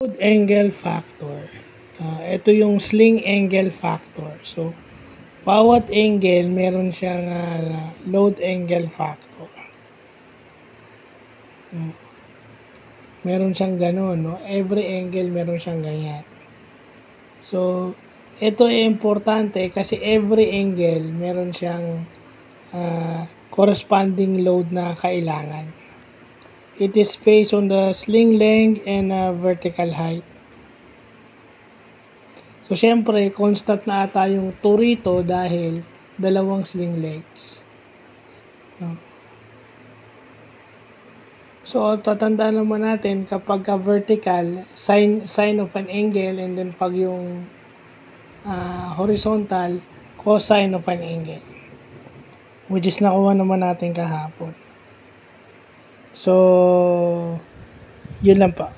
Load angle factor. Ito yung sling angle factor. So, bawat angle meron siyang load angle factor. Meron siyang ganun, no? Every angle meron siyang ganyan. So, ito ay importante kasi every angle meron siyang corresponding load na kailangan. It is based on the sling length and vertical height. So, syempre, constant na ata yung 2 rito dahil dalawang sling legs. So, tatandaan naman natin kapag vertical, sine of an angle, and then pag yung horizontal, cosine of an angle. Which is nakuha naman natin kahapon. So, yun lang pa.